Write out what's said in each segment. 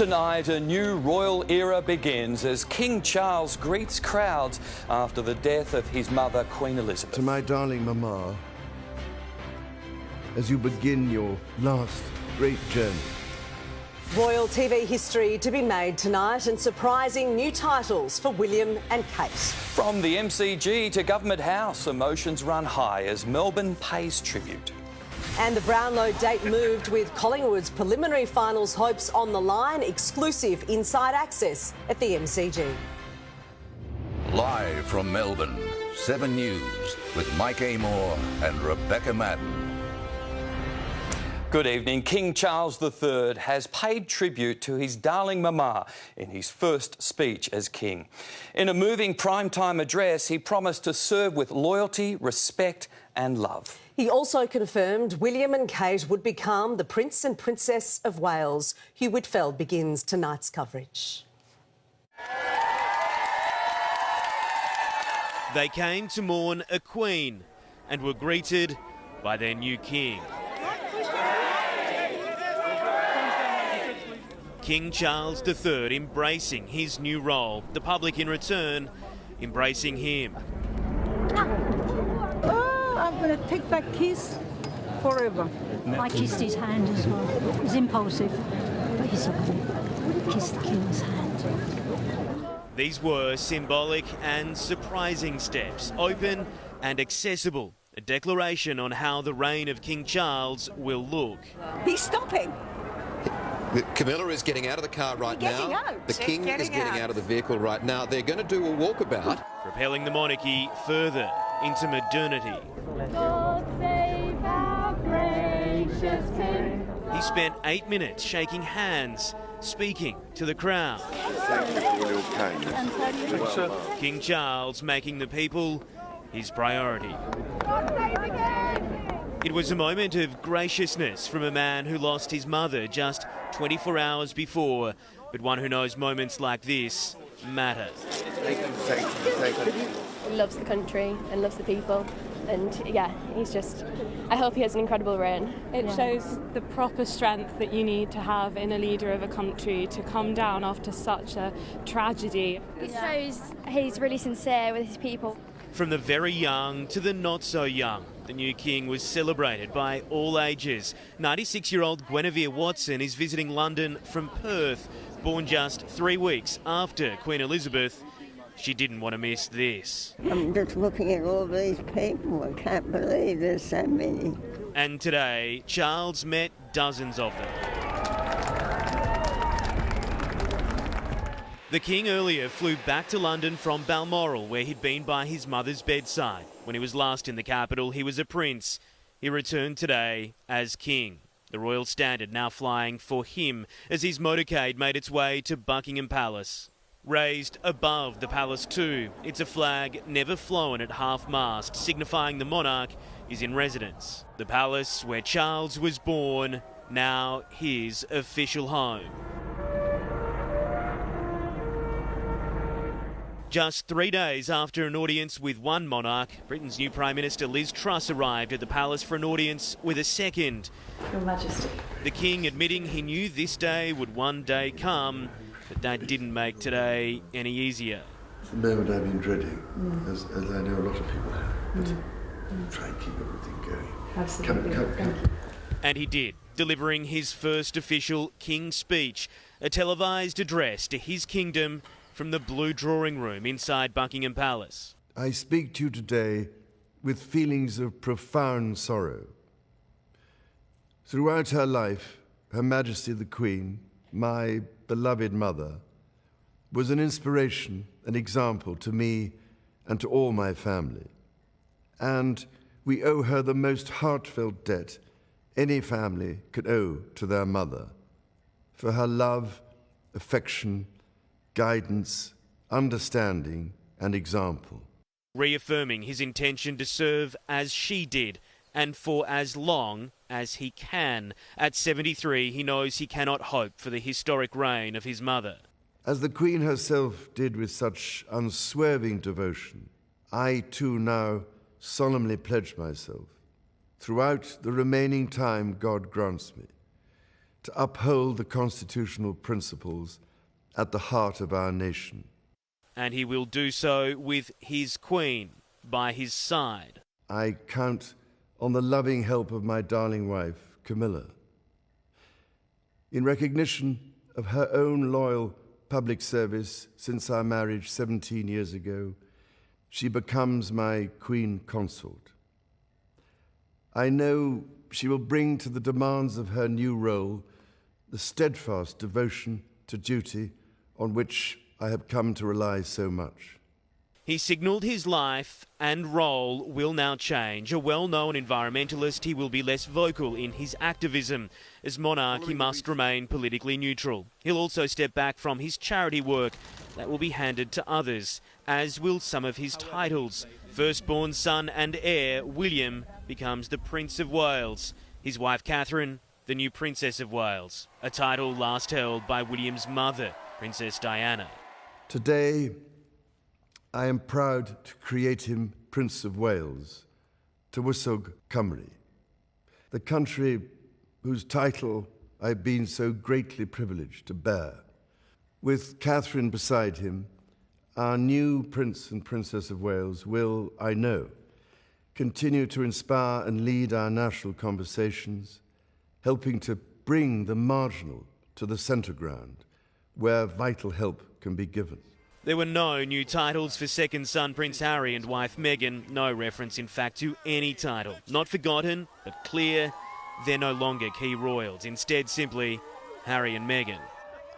Tonight, a new royal era begins as King Charles greets crowds after the death of his mother, Queen Elizabeth. To my darling Mama, as you begin your last great journey. Royal TV history to be made tonight and surprising new titles for William and Kate. From the MCG to Government House, emotions run high as Melbourne pays tribute. And the Brownlow date moved with Collingwood's preliminary finals hopes on the line. Exclusive inside access at the MCG. Live from Melbourne, 7 News with Mike Amor and Rebecca Madden. Good evening. King Charles III has paid tribute to his darling mama in his first speech as king. In a moving primetime address, he promised to serve with loyalty, respect and love. He also confirmed William and Kate would become the Prince and Princess of Wales. Hugh Whitfeld begins tonight's coverage. They came to mourn a queen and were greeted by their new king. King Charles III embracing his new role, the public in return embracing him. Oh, I'm going to take that kiss forever. I kissed his hand as well. It was impulsive, but he's okay. Kissed the king's hand. These were symbolic and surprising steps, open and accessible. A declaration on how the reign of King Charles will look. He's stopping. Camilla is getting out of the car right now. The King is getting out of the vehicle right now. They're going to do a walkabout. Propelling the monarchy further into modernity. God save our gracious King. He spent 8 minutes shaking hands, speaking to the crowd. King Charles making the people his priority. It was a moment of graciousness from a man who lost his mother just 24 hours before, but one who knows moments like this matter. He loves the country and loves the people, and yeah, I hope he has an incredible reign. It shows the proper strength that you need to have in a leader of a country to come down after such a tragedy. It shows he's really sincere with his people. From the very young to the not so young, the new king was celebrated by all ages. 96-year-old Guinevere Watson is visiting London from Perth, born just 3 weeks after Queen Elizabeth. She didn't want to miss this. I'm just looking at all these people. I can't believe there's so many. And today, Charles met dozens of them. The King earlier flew back to London from Balmoral, where he'd been by his mother's bedside. When he was last in the capital, he was a prince. He returned today as King. The royal standard now flying for him as his motorcade made its way to Buckingham Palace. Raised above the palace too, it's a flag never flown at half-mast, signifying the monarch is in residence. The palace where Charles was born, now his official home. Just 3 days after an audience with one monarch, Britain's new Prime Minister Liz Truss arrived at the palace for an audience with a second. Your Majesty. The King admitting he knew this day would one day come, but that didn't make today any easier. It's the moment I've been dreading, as I know a lot of people have. But try and keep everything going. Absolutely. Come. And he did, delivering his first official King's speech, a televised address to his kingdom from the blue drawing room inside Buckingham Palace. I speak to you today with feelings of profound sorrow. Throughout her life, Her Majesty the Queen, my beloved mother, was an inspiration, an example to me and to all my family. And we owe her the most heartfelt debt any family could owe to their mother, for her love, affection, guidance, understanding and example. Reaffirming his intention to serve as she did and for as long as he can. At 73, he knows he cannot hope for the historic reign of his mother. As the Queen herself did with such unswerving devotion, I too now solemnly pledge myself, throughout the remaining time God grants me, to uphold the constitutional principles at the heart of our nation. And he will do so with his Queen by his side. I count on the loving help of my darling wife, Camilla. In recognition of her own loyal public service since our marriage 17 years ago, she becomes my Queen Consort. I know she will bring to the demands of her new role the steadfast devotion to duty on which I have come to rely so much. He signalled his life and role will now change. A well-known environmentalist, he will be less vocal in his activism. As monarch, he must remain politically neutral. He'll also step back from his charity work. That will be handed to others, as will some of his titles. Firstborn son and heir, William, becomes the Prince of Wales. His wife, Catherine, the new Princess of Wales, a title last held by William's mother, Princess Diana. Today, I am proud to create him Prince of Wales, Tywysog Cymru, the country whose title I've been so greatly privileged to bear. With Catherine beside him, our new Prince and Princess of Wales will, I know, continue to inspire and lead our national conversations, helping to bring the marginal to the centre ground, where vital help can be given. There were no new titles for second son Prince Harry and wife Meghan. No reference, in fact, to any title. Not forgotten, but clear, they're no longer key royals. Instead, simply Harry and Meghan.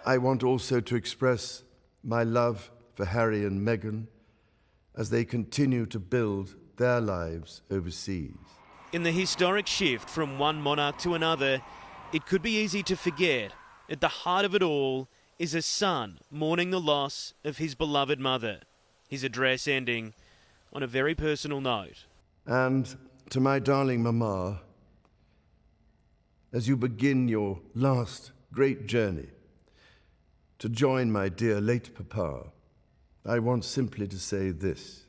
I want also to express my love for Harry and Meghan as they continue to build their lives overseas. In the historic shift from one monarch to another, it could be easy to forget. At the heart of it all is a son mourning the loss of his beloved mother. His address ending on a very personal note. And to my darling Mama, as you begin your last great journey to join my dear late Papa, I want simply to say this: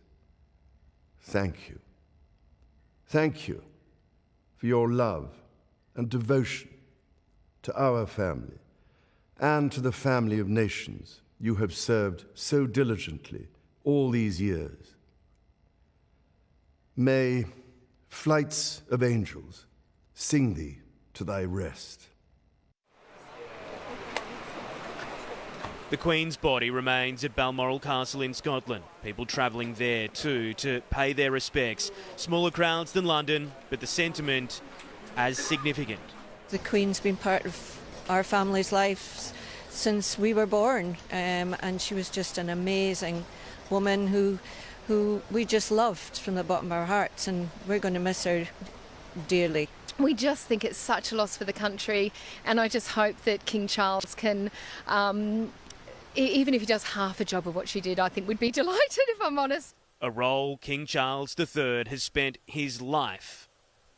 thank you. Thank you for your love and devotion to our family and to the family of nations you have served so diligently all these years. May flights of angels sing thee to thy rest. The Queen's body remains at Balmoral Castle in Scotland. People travelling there too to pay their respects. Smaller crowds than London, but the sentiment as significant. The Queen's been part of our family's lives since we were born, and she was just an amazing woman who we just loved from the bottom of our hearts, and we're going to miss her dearly. We just think it's such a loss for the country, and I just hope that King Charles can, even if he does half a job of what she did, I think we'd be delighted, if I'm honest. A role King Charles III has spent his life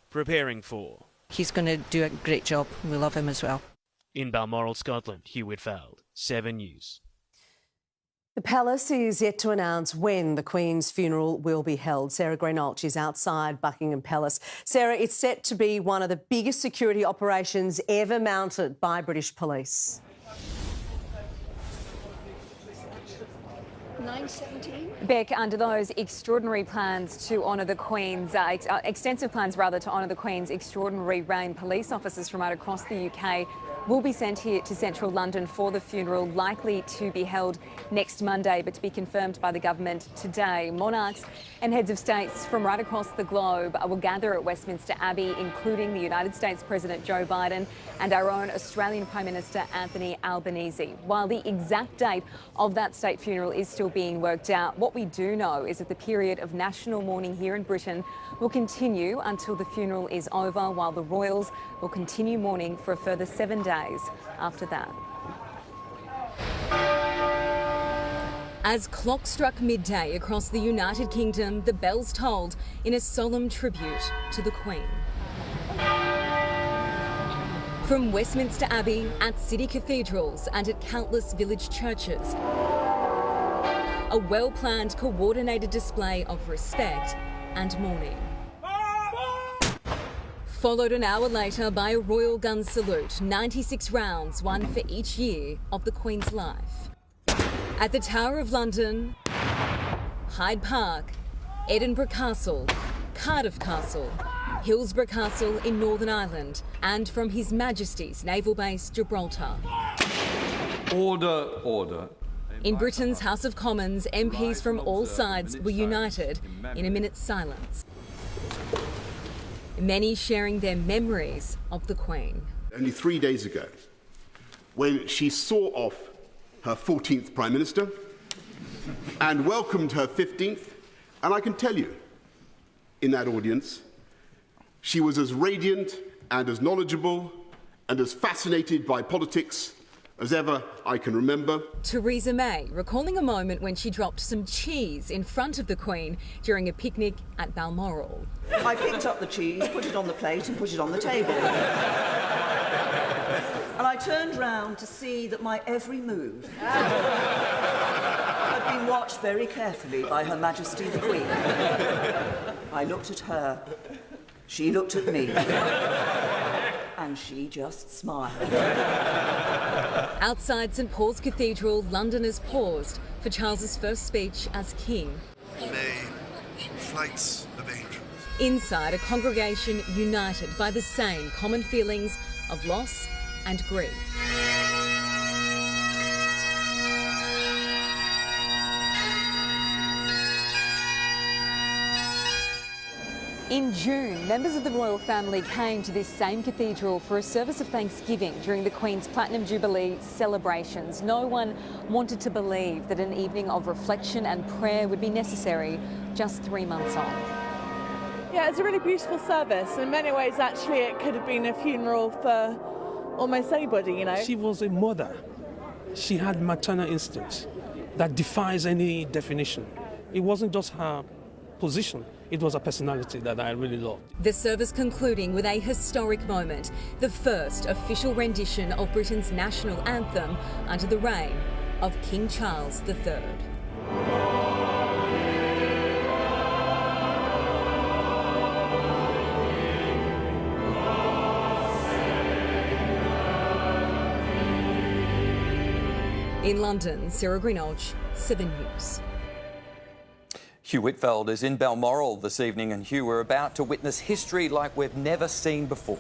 preparing for. He's going to do a great job. We love him as well. In Balmoral, Scotland, Hugh Whitfield, 7 News. The palace is yet to announce when the Queen's funeral will be held. Sarah Greenhalgh is outside Buckingham Palace. Sarah, it's set to be one of the biggest security operations ever mounted by British police. 9:17. Beck, under those extraordinary plans to honour the Queen's, extensive plans rather to honour the Queen's extraordinary reign, police officers from right across the UK will be sent here to central London for the funeral, likely to be held next Monday, but to be confirmed by the government today. Monarchs and heads of states from right across the globe will gather at Westminster Abbey, including the United States President Joe Biden and our own Australian Prime Minister Anthony Albanese. While the exact date of that state funeral is still being worked out, what we do know is that the period of national mourning here in Britain will continue until the funeral is over, while the royals will continue mourning for a further 7 days after that. As clock struck midday across the United Kingdom, the bells tolled in a solemn tribute to the Queen. From Westminster Abbey, at city cathedrals and at countless village churches, a well-planned, coordinated display of respect and mourning. Followed an hour later by a royal gun salute, 96 rounds, one for each year of the Queen's life. At the Tower of London, Hyde Park, Edinburgh Castle, Cardiff Castle, Hillsborough Castle in Northern Ireland, and from His Majesty's naval base Gibraltar. Order, order. In Britain's House of Commons, MPs from all sides were united in a minute's silence. Many sharing their memories of the Queen. Only 3 days ago, when she saw off her 14th Prime Minister and welcomed her 15th, and I can tell you, in that audience, she was as radiant and as knowledgeable and as fascinated by politics as ever I can remember. Theresa May recalling a moment when she dropped some cheese in front of the Queen during a picnic at Balmoral. I picked up the cheese, put it on the plate and put it on the table. And I turned round to see that my every move had been watched very carefully by Her Majesty the Queen. I looked at her, she looked at me, and she just smiled. Outside St Paul's Cathedral, Londoners paused for Charles's first speech as King. May flights of angels. Inside, a congregation united by the same common feelings of loss and grief. In June, members of the royal family came to this same cathedral for a service of thanksgiving during the Queen's Platinum Jubilee celebrations. No one wanted to believe that an evening of reflection and prayer would be necessary just 3 months on. Yeah, it's a really beautiful service. In many ways, actually, it could have been a funeral for almost anybody, you know. She was a mother. She had maternal instincts that defies any definition. It wasn't just her position. It was a personality that I really loved. The service concluding with a historic moment, the first official rendition of Britain's national anthem under the reign of King Charles III. In London, Sarah Greenhalgh, 7 News. Hugh Whitfeld is in Balmoral this evening, and Hugh, we're about to witness history like we've never seen before.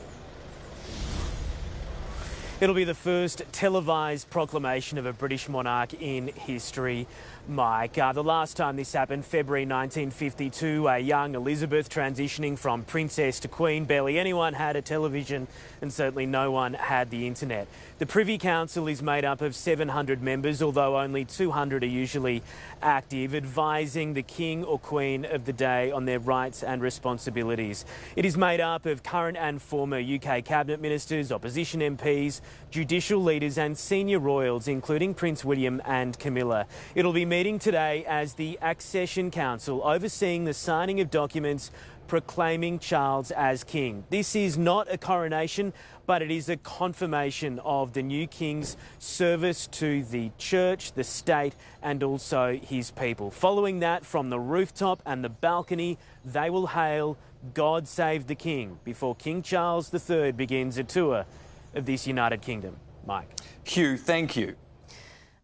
It'll be the first televised proclamation of a British monarch in history, Mike. The last time this happened, February 1952, a young Elizabeth transitioning from princess to queen. Barely anyone had a television and certainly no one had the internet. The Privy Council is made up of 700 members, although only 200 are usually active, advising the King or Queen of the day on their rights and responsibilities. It is made up of current and former UK Cabinet Ministers, opposition MPs, judicial leaders and senior royals, including Prince William and Camilla. It'll be meeting today as the Accession Council, overseeing the signing of documents proclaiming Charles as king. This is not a coronation, but it is a confirmation of the new king's service to the church, the state and also his people. Following that, from the rooftop and the balcony, they will hail "God Save the King" before King Charles III begins a tour of this United Kingdom. Mike. Hugh, thank you.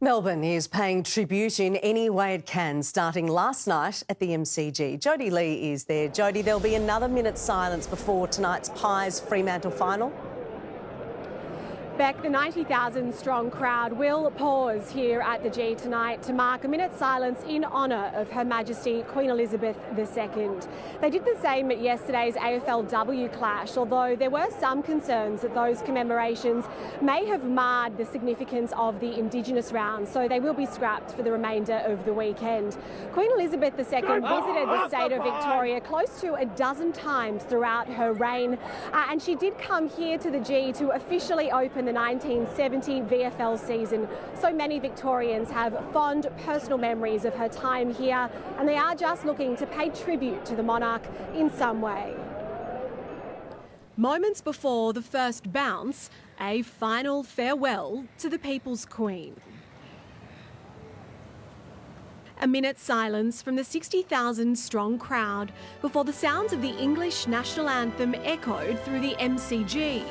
Melbourne is paying tribute in any way it can, starting last night at the MCG. Jodie Lee is there. Jodie, there'll be another minute's silence before tonight's Pies Fremantle final. Beck, the 90,000-strong crowd will pause here at the G tonight to mark a minute's silence in honour of Her Majesty Queen Elizabeth II. They did the same at yesterday's AFLW clash, although there were some concerns that those commemorations may have marred the significance of the Indigenous round, so they will be scrapped for the remainder of the weekend. Queen Elizabeth II visited the state of Victoria close to a dozen times throughout her reign, and she did come here to the G to officially open the 1970 VFL season. So many Victorians have fond personal memories of her time here, and they are just looking to pay tribute to the monarch in some way. Moments before the first bounce, a final farewell to the People's Queen. A minute's silence from the 60,000-strong crowd before the sounds of the English national anthem echoed through the MCG.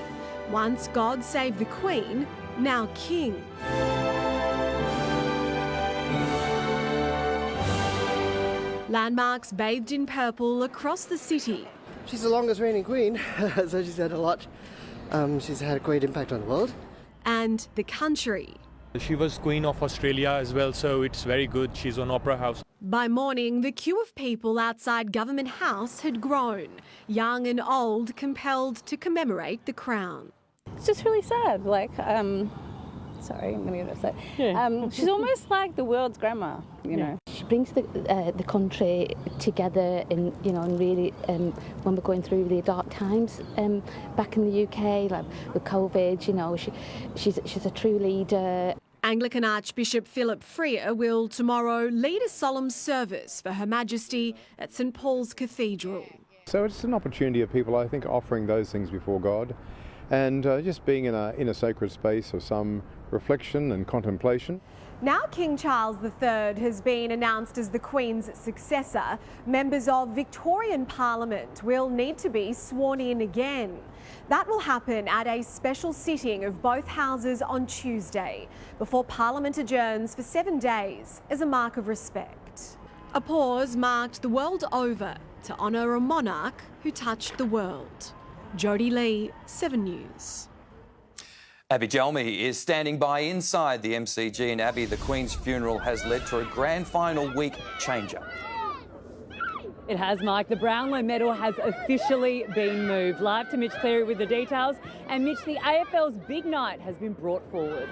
Once God save the Queen, now King. Landmarks bathed in purple across the city. She's the longest reigning queen, so she's had a lot. She's had a great impact on the world. And the country. She was Queen of Australia as well, so it's very good. She's on Opera House. By morning, the queue of people outside Government House had grown, young and old compelled to commemorate the crown. It's just really sad. Sorry, I'm going to get upset. Yeah. She's almost like the world's grandma, you know. She brings the country together, and and really when we're going through the dark times back in the UK, like with COVID, she's a true leader. Anglican Archbishop Philip Freer will tomorrow lead a solemn service for Her Majesty at St Paul's Cathedral. So it's an opportunity of people, I think, offering those things before God, and just being in a sacred space of some reflection and contemplation. Now King Charles III has been announced as the Queen's successor, members of Victorian Parliament will need to be sworn in again. That will happen at a special sitting of both houses on Tuesday, before Parliament adjourns for 7 days as a mark of respect. A pause marked the world over to honour a monarch who touched the world. Jodie Lee, 7 News. Abby Jelmy is standing by inside the MCG, and Abby, the Queen's funeral has led to a grand final week changer. It has, Mike. The Brownlow medal has officially been moved. Live to Mitch Cleary with the details. And Mitch, the AFL's big night has been brought forward.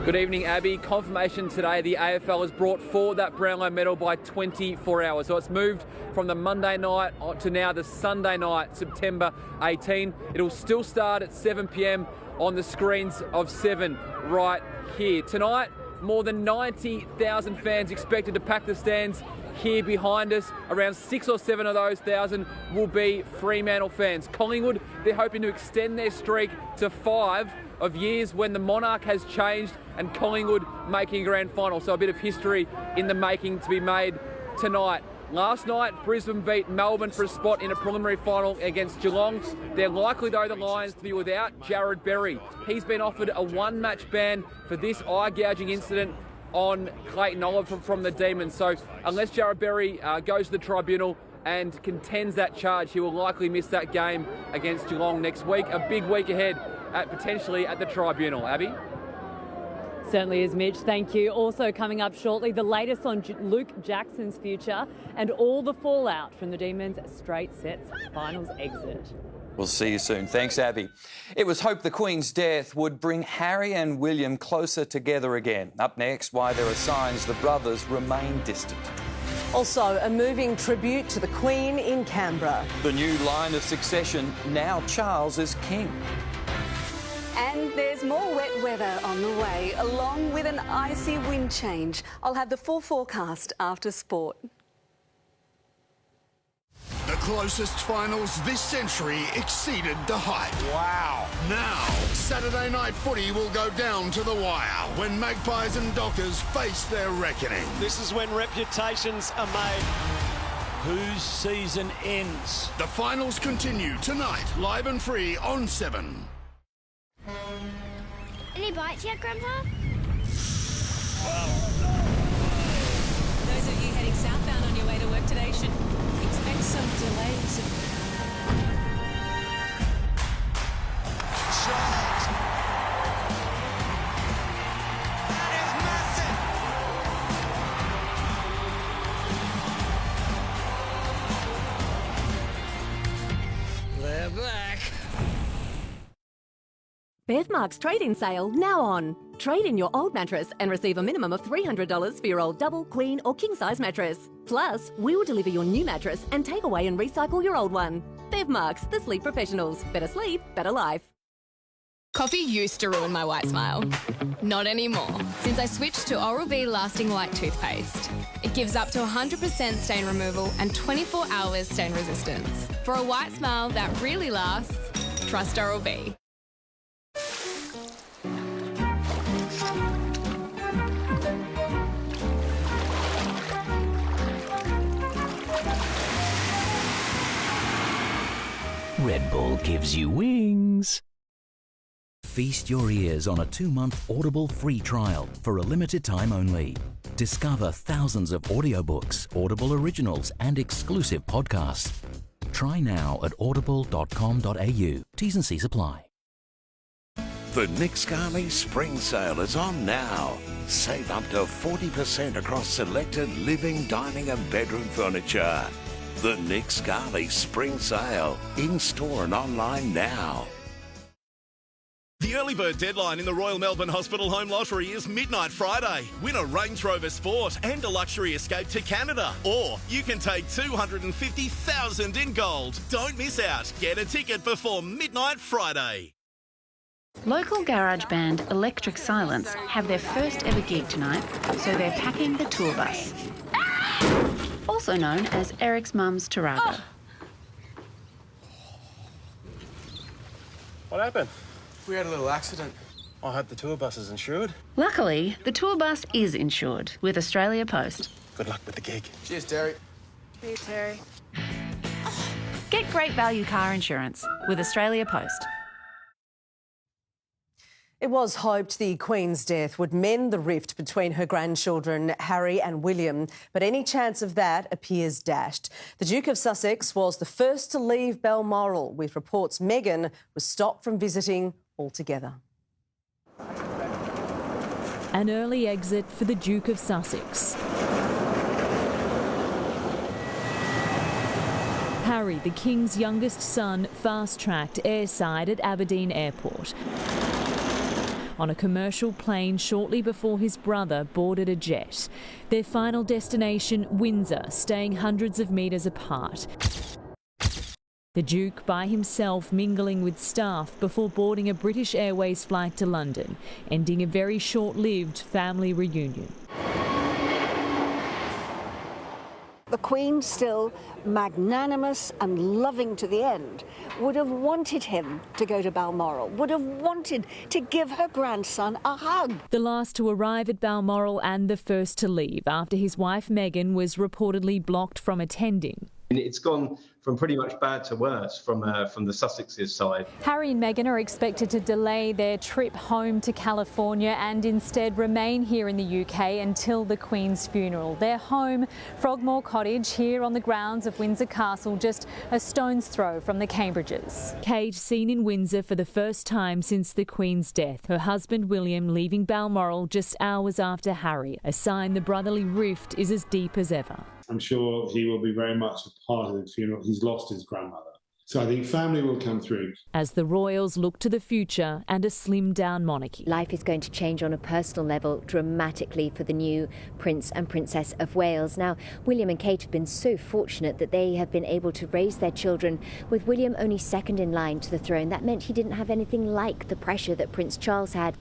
Good evening, Abby. Confirmation today, the AFL has brought forward that Brownlow medal by 24 hours. So it's moved from the Monday night to now the Sunday night, September 18. It'll still start at 7 p.m. on the screens of 7 right here. Tonight, more than 90,000 fans expected to pack the stands here behind us. Around 6 or 7 of those thousand will be Fremantle fans. Collingwood, they're hoping to extend their streak to 5 of years when the monarch has changed and Collingwood making a grand final. So a bit of history in the making to be made tonight. Last night, Brisbane beat Melbourne for a spot in a preliminary final against Geelong. They're likely, though, the Lions to be without Jared Berry. He's been offered a 1-match ban for this eye-gouging incident on Clayton Oliver from the Demons. So unless Jared Berry goes to the tribunal and contends that charge, he will likely miss that game against Geelong next week. A big week ahead potentially at the tribunal. Abby? Certainly is, Mitch. Thank you. Also coming up shortly, the latest on Luke Jackson's future and all the fallout from the Demons' straight sets finals exit. We'll see you soon. Thanks, Abby. It was hoped the Queen's death would bring Harry and William closer together again. Up next, why there are signs the brothers remain distant. Also, a moving tribute to the Queen in Canberra. The new line of succession, now Charles is king. And there's more wet weather on the way, along with an icy wind change. I'll have the full forecast after sport. The closest finals this century exceeded the hype. Wow. Now, Saturday night footy will go down to the wire when Magpies and Dockers face their reckoning. This is when reputations are made. Whose season ends? The finals continue tonight, live and free on 7. Any bites yet, Grandpa? Those of you heading southbound on your way to work today should expect some delays. Shot! That is massive! They're back. Birthmark's trade-in sale now on. Trade in your old mattress and receive a minimum of $300 for your old double, queen or king-size mattress. Plus, we will deliver your new mattress and take away and recycle your old one. Birthmark's, the sleep professionals. Better sleep, better life. Coffee used to ruin my white smile. Not anymore, since I switched to Oral-B Lasting White toothpaste. It gives up to 100% stain removal and 24 hours stain resistance. For a white smile that really lasts, trust Oral-B. Red Bull gives you wings. Feast your ears on a 2-month Audible free trial for a limited time only. Discover thousands of audiobooks, Audible originals and exclusive podcasts. Try now at audible.com.au. T's and C's apply. The Nick Scali Spring Sale is on now. Save up to 40% across selected living, dining and bedroom furniture. The Nick Scali Spring Sale, in-store and online now. The early bird deadline in the Royal Melbourne Hospital Home Lottery is midnight Friday. Win a Range Rover Sport and a luxury escape to Canada. Or you can take $250,000 in gold. Don't miss out. Get a ticket before midnight Friday. Local garage band Electric Silence have their first ever gig tonight, so they're packing the tour bus. Also known as Eric's mum's Tarago. What happened? We had a little accident. I hope the tour bus is insured. Luckily, the tour bus is insured with Australia Post. Good luck with the gig. Cheers, Terry. Cheers, Terry. Get great value car insurance with Australia Post. It was hoped the Queen's death would mend the rift between her grandchildren Harry and William, but any chance of that appears dashed. The Duke of Sussex was the first to leave Balmoral, with reports Meghan was stopped from visiting altogether. An early exit for the Duke of Sussex. Harry, the King's youngest son, fast-tracked airside at Aberdeen Airport on a commercial plane shortly before his brother boarded a jet. Their final destination, Windsor, staying hundreds of metres apart. The Duke by himself mingling with staff before boarding a British Airways flight to London, ending a very short-lived family reunion. The Queen, still magnanimous and loving to the end, would have wanted him to go to Balmoral, would have wanted to give her grandson a hug. The last to arrive at Balmoral and the first to leave after his wife Meghan was reportedly blocked from attending. It's gone from pretty much bad to worse from the Sussex's side. Harry and Meghan are expected to delay their trip home to California and instead remain here in the UK until the Queen's funeral. Their home, Frogmore Cottage, here on the grounds of Windsor Castle, just a stone's throw from the Cambridges. Kate seen in Windsor for the first time since the Queen's death. Her husband William leaving Balmoral just hours after Harry, a sign the brotherly rift is as deep as ever. I'm sure he will be very much a part of the funeral. He's lost his grandmother. So I think family will come through. As the royals look to the future and a slimmed-down monarchy. Life is going to change on a personal level dramatically for the new Prince and Princess of Wales. Now, William and Kate have been so fortunate that they have been able to raise their children with William only second in line to the throne. That meant he didn't have anything like the pressure that Prince Charles had.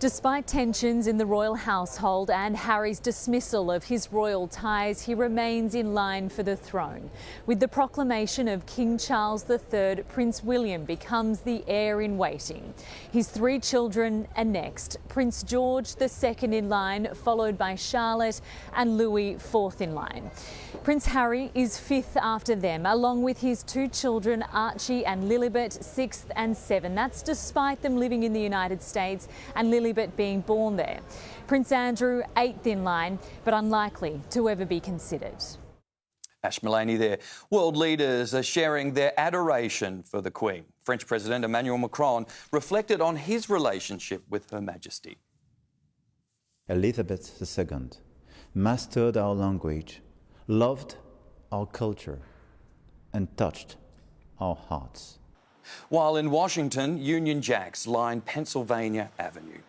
Despite tensions in the royal household and Harry's dismissal of his royal ties, he remains in line for the throne. With the proclamation of King Charles III, Prince William becomes the heir in waiting. His 3 children are next. Prince George, the second in line, followed by Charlotte, and Louis, 4th in line. Prince Harry is 5th after them, along with his 2 children, Archie and Lilibet, 6th and 7th. That's despite them living in the United States and Lilibet being born there. Prince Andrew, 8th in line, but unlikely to ever be considered. Ash Mullaney there. World leaders are sharing their adoration for the Queen. French President Emmanuel Macron reflected on his relationship with Her Majesty. Elizabeth II mastered our language, loved our culture, and touched our hearts. While in Washington, Union Jacks line Pennsylvania Avenue.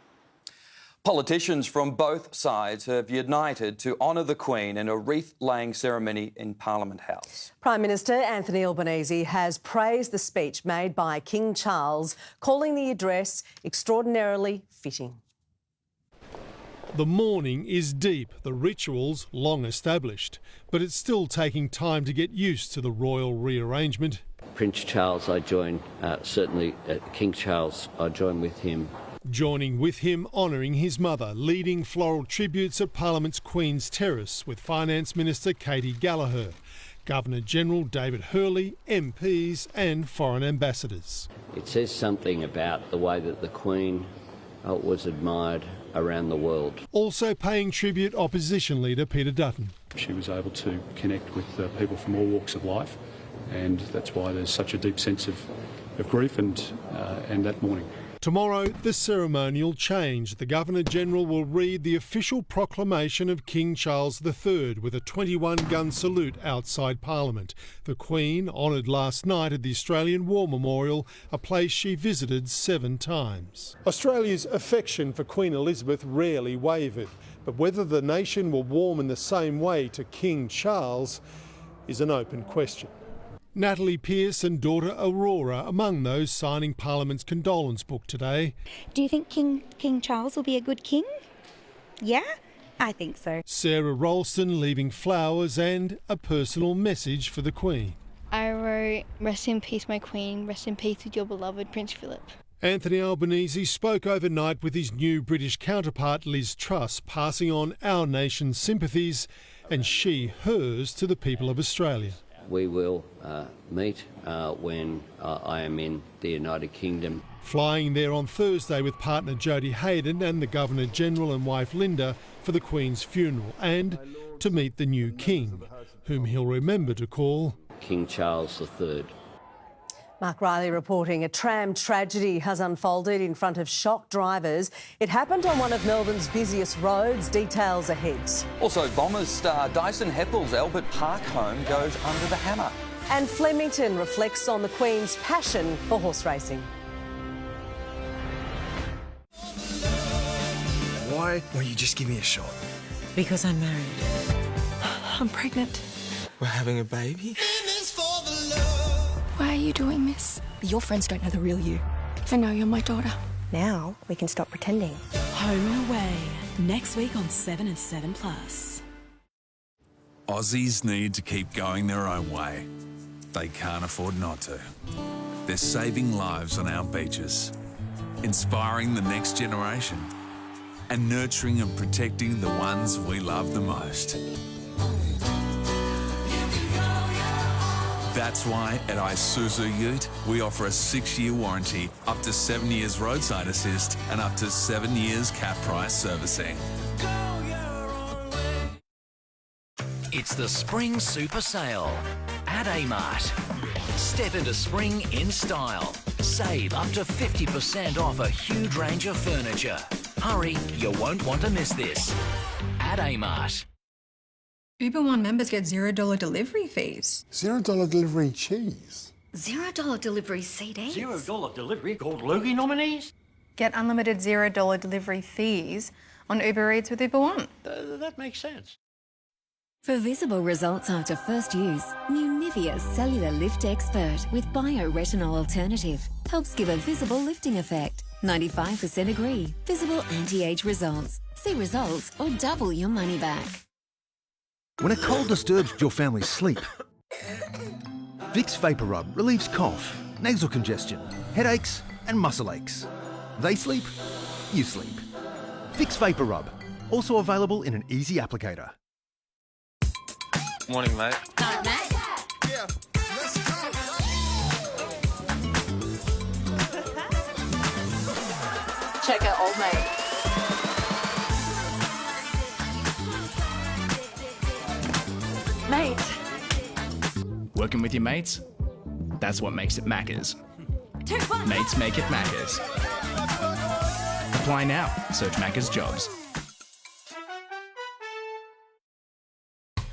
Politicians from both sides have united to honour the Queen in a wreath-laying ceremony in Parliament House. Prime Minister Anthony Albanese has praised the speech made by King Charles, calling the address extraordinarily fitting. The mourning is deep, the rituals long established, but it's still taking time to get used to the royal rearrangement. Prince Charles, I join, certainly King Charles, I join with him. Joining with him, honouring his mother, leading floral tributes at Parliament's Queen's Terrace with Finance Minister Katie Gallagher. Governor-General David Hurley, MPs and foreign ambassadors. It says something about the way that the Queen was admired around the world. Also paying tribute, opposition leader Peter Dutton. She was able to connect with people from all walks of life, and that's why there's such a deep sense of grief and that mourning. Tomorrow, the ceremonial change. The Governor-General will read the official proclamation of King Charles III with a 21-gun salute outside Parliament. The Queen honoured last night at the Australian War Memorial, a place she visited 7 times. Australia's affection for Queen Elizabeth rarely wavered, but whether the nation will warm in the same way to King Charles is an open question. Natalie Pearce and daughter Aurora among those signing Parliament's condolence book today. Do you think King Charles will be a good king? Yeah, I think so. Sarah Ralston leaving flowers and a personal message for the Queen. I wrote, "Rest in peace, my Queen. Rest in peace with your beloved Prince Philip." Anthony Albanese spoke overnight with his new British counterpart Liz Truss, passing on our nation's sympathies and she hers to the people of Australia. We will meet when I am in the United Kingdom. Flying there on Thursday with partner Jodie Hayden and the Governor-General and wife Linda for the Queen's funeral, and to meet the new King, whom he'll remember to call King Charles III. Mark Riley reporting a tram tragedy has unfolded in front of shocked drivers. It happened on one of Melbourne's busiest roads. Details ahead. Also, Bombers star Dyson Heppel's Albert Park home goes under the hammer. And Flemington reflects on the Queen's passion for horse racing. Why won't you just give me a shot? Because I'm married. I'm pregnant. We're having a baby? Why are you doing this? Your friends don't know the real you. I know you're my daughter. Now we can stop pretending. Home and Away, next week on 7 and 7+. Aussies need to keep going their own way. They can't afford not to. They're saving lives on our beaches, inspiring the next generation, and nurturing and protecting the ones we love the most. That's why at Isuzu Ute, we offer a 6-year warranty, up to 7 years roadside assist, and up to 7 years cap price servicing. It's the Spring Super Sale at Amart. Step into spring in style. Save up to 50% off a huge range of furniture. Hurry, you won't want to miss this. At Amart. Uber One members get $0 delivery fees. $0 delivery cheese. $0 delivery CDs. $0 delivery called Loogie nominees? Get unlimited $0 delivery fees on Uber Eats with Uber One. That makes sense. For visible results after first use, new Nivea Cellular Lift Expert with Bioretinol Alternative helps give a visible lifting effect. 95% agree. Visible anti-age results. See results or double your money back. When a cold disturbs your family's sleep, Vicks Vapor Rub relieves cough, nasal congestion, headaches and muscle aches. They sleep, you sleep. Vicks Vapor Rub, also available in an easy applicator. Morning, mate. Hi, mate. Yeah, let's go. Check out Old Mate. Mate. Working with your mates? That's what makes it Maccas. Mates make it Maccas. Apply now. Search Maccas Jobs.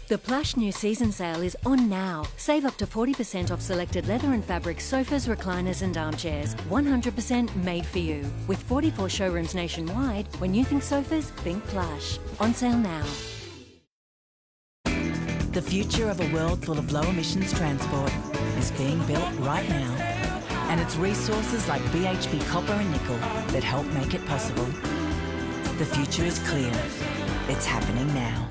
The Plush New Season Sale is on now. Save up to 40% off selected leather and fabric sofas, recliners and armchairs. 100% made for you. With 44 showrooms nationwide, when you think sofas, think Plush. On sale now. The future of a world full of low-emissions transport is being built right now. And it's resources like BHP copper and nickel that help make it possible. The future is clear. It's happening now.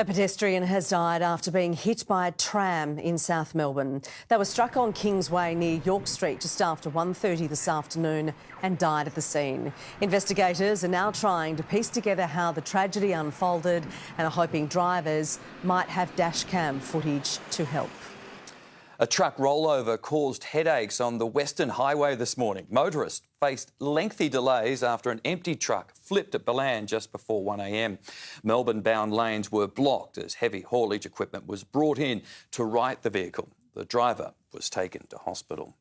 A pedestrian has died after being hit by a tram in South Melbourne. They were struck on Kingsway near York Street just after 1:30 this afternoon and died at the scene. Investigators are now trying to piece together how the tragedy unfolded and are hoping drivers might have dashcam footage to help. A truck rollover caused headaches on the Western Highway this morning. Motorists faced lengthy delays after an empty truck flipped at Ballan just before 1 a.m. Melbourne-bound lanes were blocked as heavy haulage equipment was brought in to right the vehicle. The driver was taken to hospital.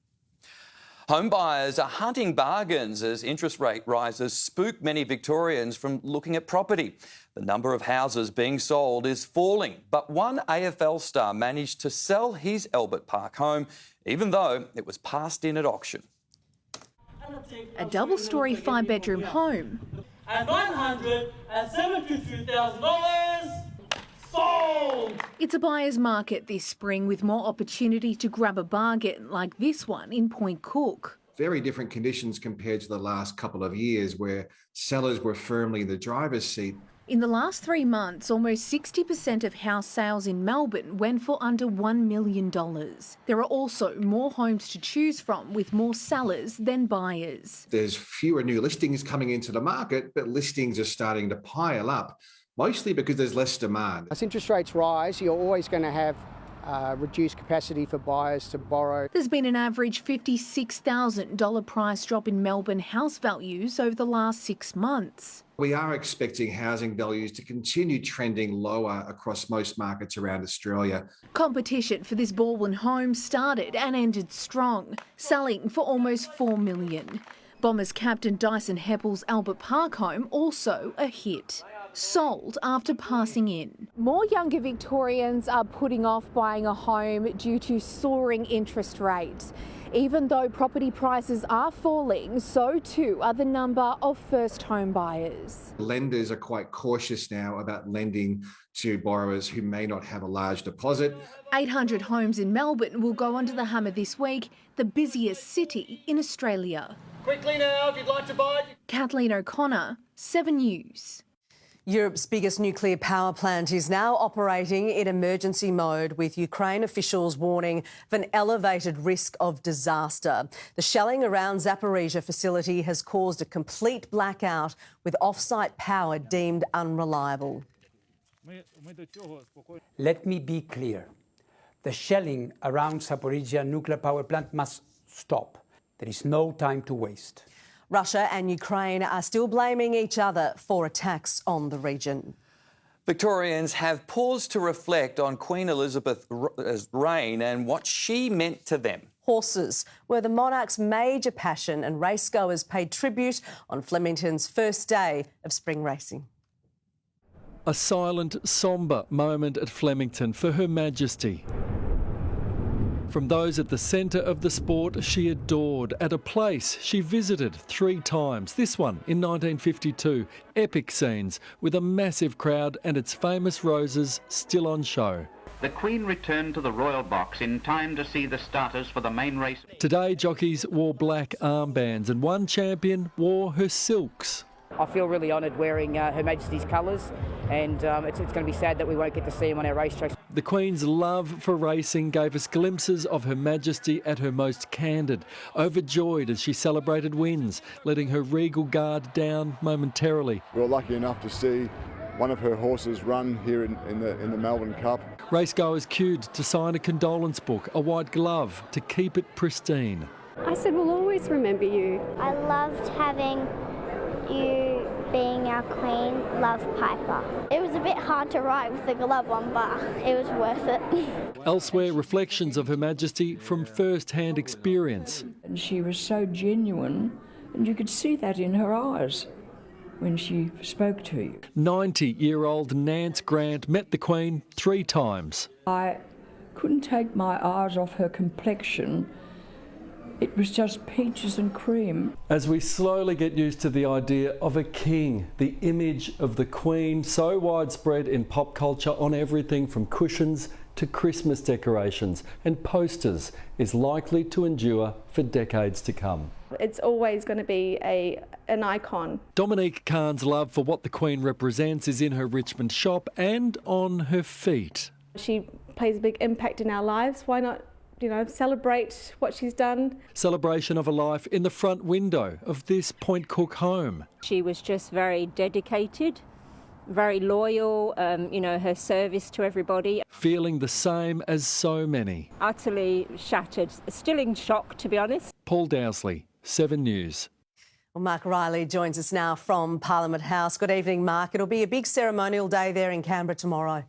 Home buyers are hunting bargains as interest rate rises spook many Victorians from looking at property. The number of houses being sold is falling, but one AFL star managed to sell his Albert Park home, even though it was passed in at auction. A double-storey 5-bedroom home. At $972,000, sold! It's a buyer's market this spring with more opportunity to grab a bargain like this one in Point Cook. Very different conditions compared to the last couple of years where sellers were firmly in the driver's seat. In the last 3 months, almost 60% of house sales in Melbourne went for under $1 million. There are also more homes to choose from with more sellers than buyers. There's fewer new listings coming into the market, but listings are starting to pile up, mostly because there's less demand. As interest rates rise, you're always going to have reduced capacity for buyers to borrow. There's been an average $56,000 price drop in Melbourne house values over the last 6 months. We are expecting housing values to continue trending lower across most markets around Australia. Competition for this Baldwin home started and ended strong, selling for almost $4 million. Bombers captain Dyson Heppel's Albert Park home also a hit. Sold after passing in. More younger Victorians are putting off buying a home due to soaring interest rates. Even though property prices are falling, so too are the number of first home buyers. Lenders are quite cautious now about lending to borrowers who may not have a large deposit. 800 homes in Melbourne will go under the hammer this week, the busiest city in Australia. Quickly now, if you'd like to buy. Kathleen O'Connor, 7 News. Europe's biggest nuclear power plant is now operating in emergency mode, with Ukraine officials warning of an elevated risk of disaster. The shelling around Zaporizhzhia facility has caused a complete blackout, with off-site power deemed unreliable. Let me be clear. The shelling around Zaporizhzhia nuclear power plant must stop. There is no time to waste. Russia and Ukraine are still blaming each other for attacks on the region. Victorians have paused to reflect on Queen Elizabeth's reign and what she meant to them. Horses were the monarch's major passion, and racegoers paid tribute on Flemington's first day of spring racing. A silent, sombre moment at Flemington for Her Majesty. From those at the centre of the sport she adored, at a place she visited 3 times. This one in 1952. Epic scenes with a massive crowd and its famous roses still on show. The Queen returned to the royal box in time to see the starters for the main race. Today jockeys wore black armbands and one champion wore her silks. I feel really honoured wearing Her Majesty's colours, and it's going to be sad that we won't get to see them on our racetracks. The Queen's love for racing gave us glimpses of Her Majesty at her most candid, overjoyed as she celebrated wins, letting her regal guard down momentarily. We were lucky enough to see one of her horses run here in the Melbourne Cup. Racegoers queued to sign a condolence book, a white glove, to keep it pristine. I said we'll always remember you. I loved having you being our Queen, Love Piper. It was a bit hard to write with the glove on, but it was worth it. Elsewhere, reflections of Her Majesty from first-hand experience. And she was so genuine, and you could see that in her eyes when she spoke to you. 90-year-old Nance Grant met the Queen 3 times. I couldn't take my eyes off her complexion. It was just peaches and cream. As we slowly get used to the idea of a king, the image of the Queen so widespread in pop culture on everything from cushions to Christmas decorations and posters is likely to endure for decades to come. It's always going to be an icon. Dominique Kahn's love for what the Queen represents is in her Richmond shop and on her feet. She plays a big impact in our lives. Why not, celebrate what she's done? Celebration of a life in the front window of this Point Cook home. She was just very dedicated, very loyal, her service to everybody. Feeling the same as so many. Utterly shattered, still in shock, to be honest. Paul Dowsley, 7 News. Well, Mark Riley joins us now from Parliament House. Good evening, Mark. It'll be a big ceremonial day there in Canberra tomorrow.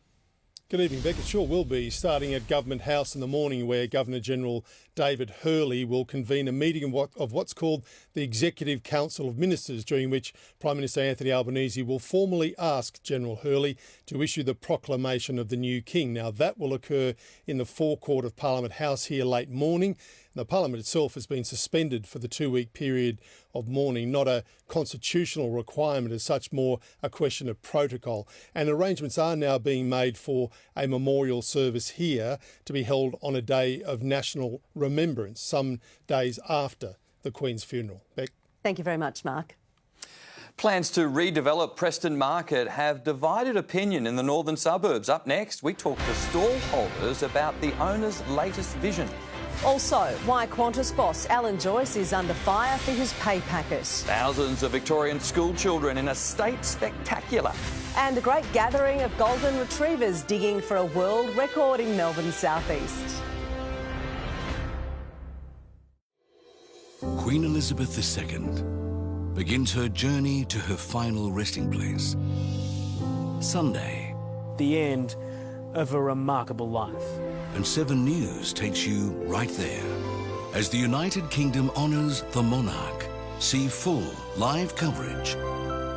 Good evening, Beck. It sure will be, starting at Government House in the morning, where Governor-General David Hurley will convene a meeting of what's called the Executive Council of Ministers, during which Prime Minister Anthony Albanese will formally ask General Hurley to issue the proclamation of the new king. Now, that will occur in the forecourt of Parliament House here late morning. The Parliament itself has been suspended for the 2-week period of mourning, not a constitutional requirement as such, more a question of protocol. And arrangements are now being made for a memorial service here to be held on a day of national remembrance, some days after the Queen's funeral. Beck. Thank you very much, Mark. Plans to redevelop Preston Market have divided opinion in the northern suburbs. Up next, we talk to stall holders about the owner's latest vision. Also, why Qantas boss Alan Joyce is under fire for his pay packets. Thousands of Victorian school children in a state spectacular. And a great gathering of golden retrievers digging for a world record in Melbourne's southeast. Queen Elizabeth II begins her journey to her final resting place. Sunday. The end of a remarkable life. And 7 News takes you right there. As the United Kingdom honours the monarch, see full live coverage.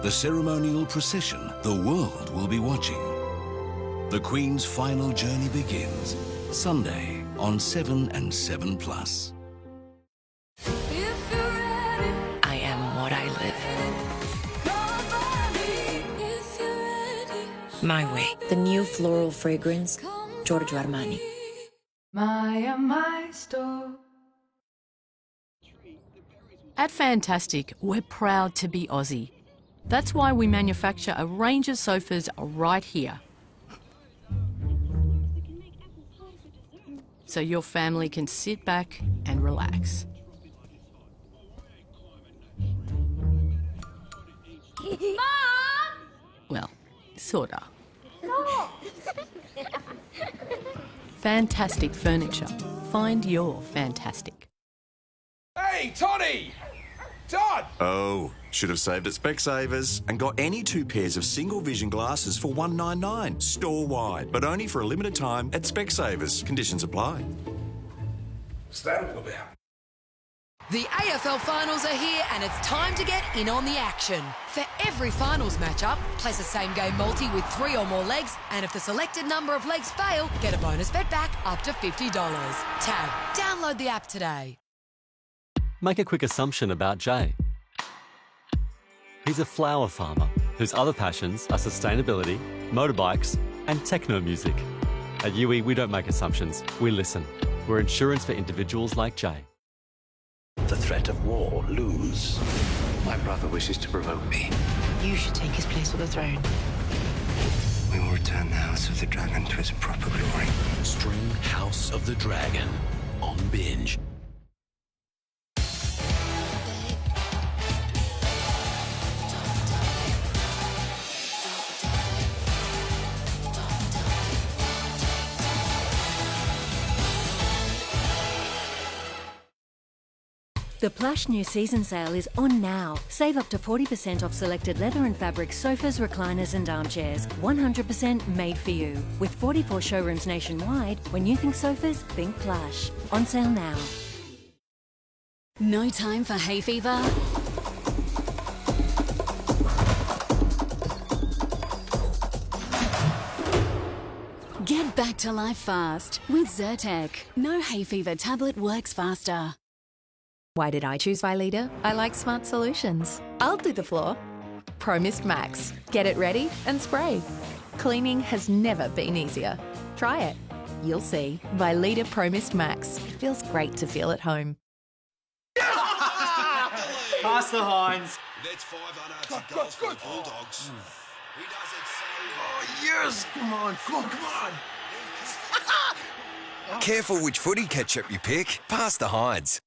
The ceremonial procession the world will be watching. The Queen's final journey begins Sunday on 7 and 7 Plus. I am what I live. My way. The new floral fragrance, Giorgio Armani. My store. At Fantastic, we're proud to be Aussie. That's why we manufacture a range of sofas right here. So your family can sit back and relax. Mom! Well, sorta. Fantastic furniture. Find your fantastic. Hey, Toddy! Todd! Oh, should have saved at Specsavers and got any 2 pairs of single vision glasses for $199 store-wide, but only for a limited time at Specsavers. Conditions apply. What's that all about? The AFL finals are here and it's time to get in on the action. For every finals matchup, place a same-game multi with 3 or more legs, and if the selected number of legs fail, get a bonus bet back up to $50. Tab. Download the app today. Make a quick assumption about Jay. He's a flower farmer whose other passions are sustainability, motorbikes and techno music. At UE, we don't make assumptions, we listen. We're insurance for individuals like Jay. The threat of war looms. My brother wishes to provoke me. You should take his place on the throne. We will return the House of the Dragon to its proper glory. Stream House of the Dragon on Binge. The Plush new season sale is on now. Save up to 40% off selected leather and fabric sofas, recliners and armchairs. 100% made for you. With 44 showrooms nationwide, when you think sofas, think Plush. On sale now. No time for hay fever? Get back to life fast with Zyrtec. No hay fever tablet works faster. Why did I choose Vileda? I like smart solutions. I'll do the floor. Pro Mist Max. Get it ready and spray. Cleaning has never been easier. Try it. You'll see. By Leader Pro Mist Max. Feels great to feel at home. Pass the Hines. That's 5 unanswered goals for the Bulldogs. He does it so... Oh, yes! Come on, come on. Careful which footy ketchup you pick. Pass the Hines.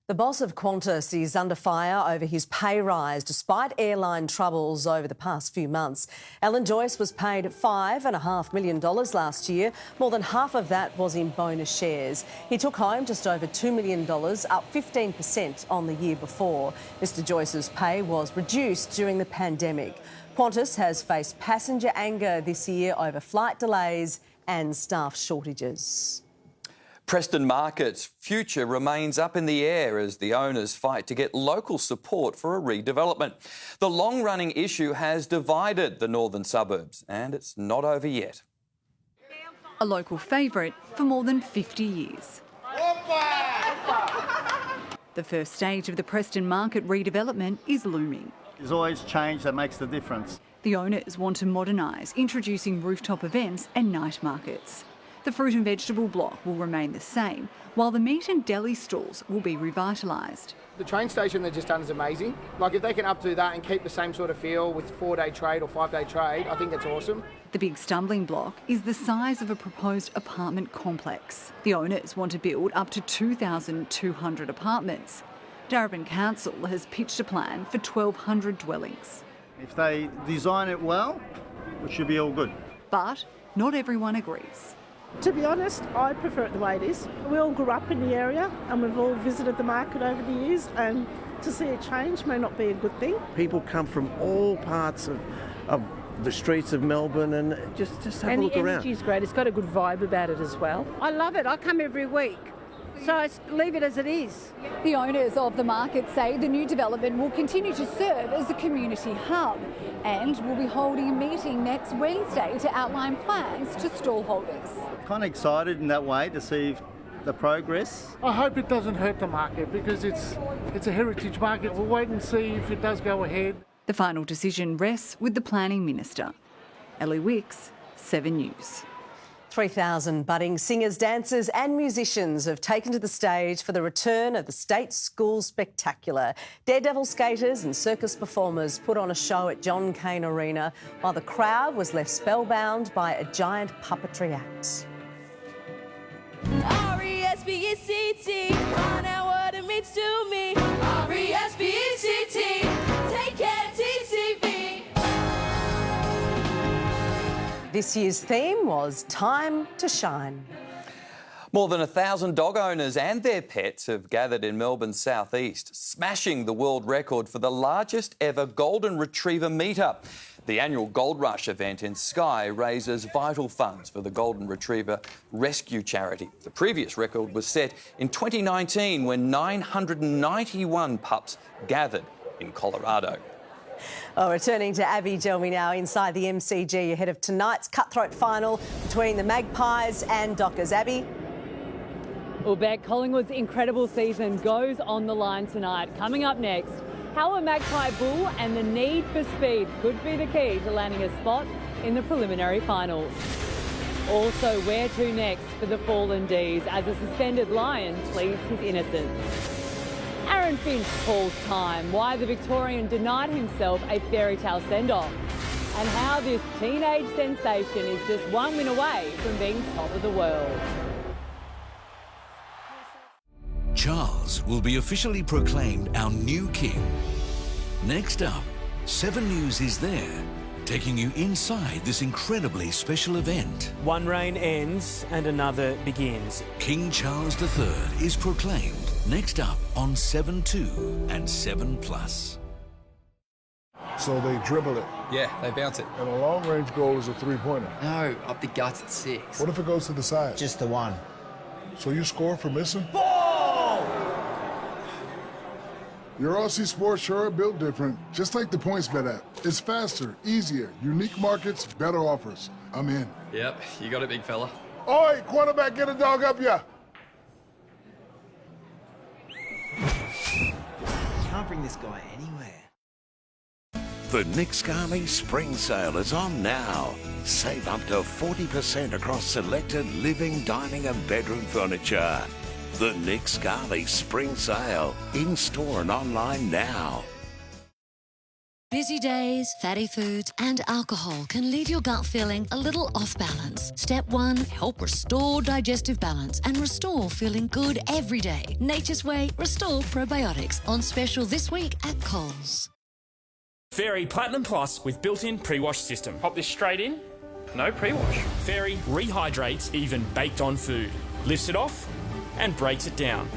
The boss of Qantas is under fire over his pay rise despite airline troubles over the past few months. Alan Joyce was paid $5.5 million last year. More than half of that was in bonus shares. He took home just over $2 million, up 15% on the year before. Mr Joyce's pay was reduced during the pandemic. Qantas has faced passenger anger this year over flight delays and staff shortages. Preston Market's future remains up in the air as the owners fight to get local support for a redevelopment. The long-running issue has divided the northern suburbs, and it's not over yet. A local favourite for more than 50 years. The first stage of the Preston Market redevelopment is looming. There's always change that makes the difference. The owners want to modernise, introducing rooftop events and night markets. The fruit and vegetable block will remain the same, while the meat and deli stalls will be revitalised. The train station they've just done is amazing. Like, if they can updo that and keep the same sort of feel with 4-day trade or 5-day trade, I think that's awesome. The big stumbling block is the size of a proposed apartment complex. The owners want to build up to 2,200 apartments. Darebin Council has pitched a plan for 1,200 dwellings. If they design it well, it should be all good. But not everyone agrees. To be honest, I prefer it the way it is. We all grew up in the area and we've all visited the market over the years, and to see a change may not be a good thing. People come from all parts of the streets of Melbourne and just have a look around. And the energy's great. It's got a good vibe about it as well. I love it. I come every week. So I leave it as it is. The owners of the market say the new development will continue to serve as a community hub and will be holding a meeting next Wednesday to outline plans to stall holders. Kind of excited in that way to see the progress. I hope it doesn't hurt the market because it's a heritage market. We'll wait and see if it does go ahead. The final decision rests with the Planning Minister. Ellie Wicks, 7 News. 3,000 budding singers, dancers and musicians have taken to the stage for the return of the State School Spectacular. Daredevil skaters and circus performers put on a show at John Cain Arena, while the crowd was left spellbound by a giant puppetry act. R-E-S-P-E-C-T, find out what it means to me. R-E-S-P-E-C-T, take care, TCB. This year's theme was Time to Shine. More than 1,000 dog owners and their pets have gathered in Melbourne's southeast, smashing the world record for the largest ever Golden Retriever meetup. The annual Gold Rush event in Skye raises vital funds for the Golden Retriever Rescue Charity. The previous record was set in 2019 when 991 pups gathered in Colorado. Oh, returning to Abby Gelmy now inside the MCG ahead of tonight's cutthroat final between the Magpies and Dockers. Abby? Well, Beck, Collingwood's incredible season goes on the line tonight. Coming up next, how a Magpie bull and the need for speed could be the key to landing a spot in the preliminary finals. Also, where to next for the fallen D's as a suspended Lion pleads his innocence. Aaron Finch calls time, why the Victorian denied himself a fairy tale send-off, and how this teenage sensation is just one win away from being top of the world. Charles will be officially proclaimed our new king. Next up, 7 News is there, taking you inside this incredibly special event. One reign ends and another begins. King Charles III is proclaimed. Next up on 7-2 and 7+. So they dribble it. Yeah, they bounce it. And a long-range goal is a three-pointer. No, up the guts at 6. What if it goes to the side? Just the one. So you score for missing? Ball! Your Aussie Sports sure are built different, just like the PointsBet app. It's faster, easier, unique markets, better offers. I'm in. Yep, you got it, big fella. Oi, quarterback, get a dog up ya! Can't bring this guy anywhere. The Nick Scali Spring Sale is on now. Save up to 40% across selected living, dining and bedroom furniture. The Nick Scali Spring Sale, in-store and online now. Busy days, fatty foods and alcohol can leave your gut feeling a little off balance. Step 1, help restore digestive balance and restore feeling good every day. Nature's Way Restore Probiotics, on special this week at Coles. Fairy Platinum Plus with built-in pre-wash system. Pop this straight in, no pre-wash. Fairy rehydrates even baked on food. Lifts it off and breaks it down.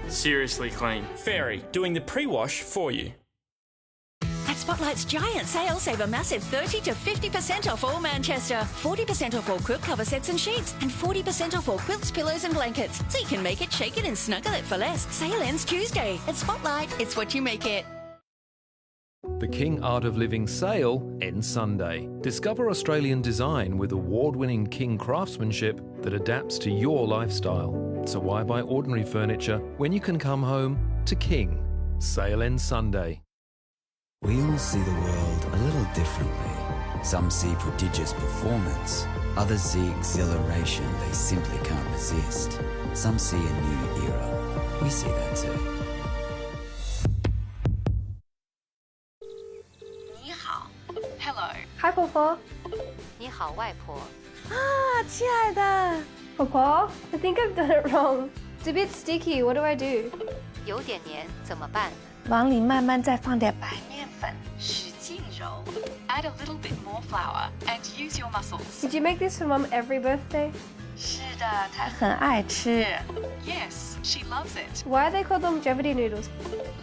Seriously clean. Fairy, doing the pre-wash for you. At Spotlight's giant sale, save a massive 30 to 50% off all Manchester, 40% off all quilt cover sets and sheets, and 40% off all quilts, pillows and blankets. So you can make it, shake it and snuggle it for less. Sale ends Tuesday. At Spotlight, it's what you make it. The King Art of Living sale ends Sunday. Discover Australian design with award-winning King craftsmanship that adapts to your lifestyle. So why buy ordinary furniture when you can come home to King? Sale ends Sunday. We all see the world a little differently. Some see prodigious performance, others see exhilaration they simply can't resist. Some see a new era. We see that too. 你好 Hello Hi 婆婆。你好外婆啊，亲爱的。婆婆 I think I've done it wrong. It's a bit sticky. What do I do? 有点黏怎么办？往里慢慢再放点白面粉，使劲揉 Add a little bit more flour and use your muscles. Did you make this for Mum every birthday? 是的，她很爱吃。 Yes, she loves it. Why are they called longevity noodles?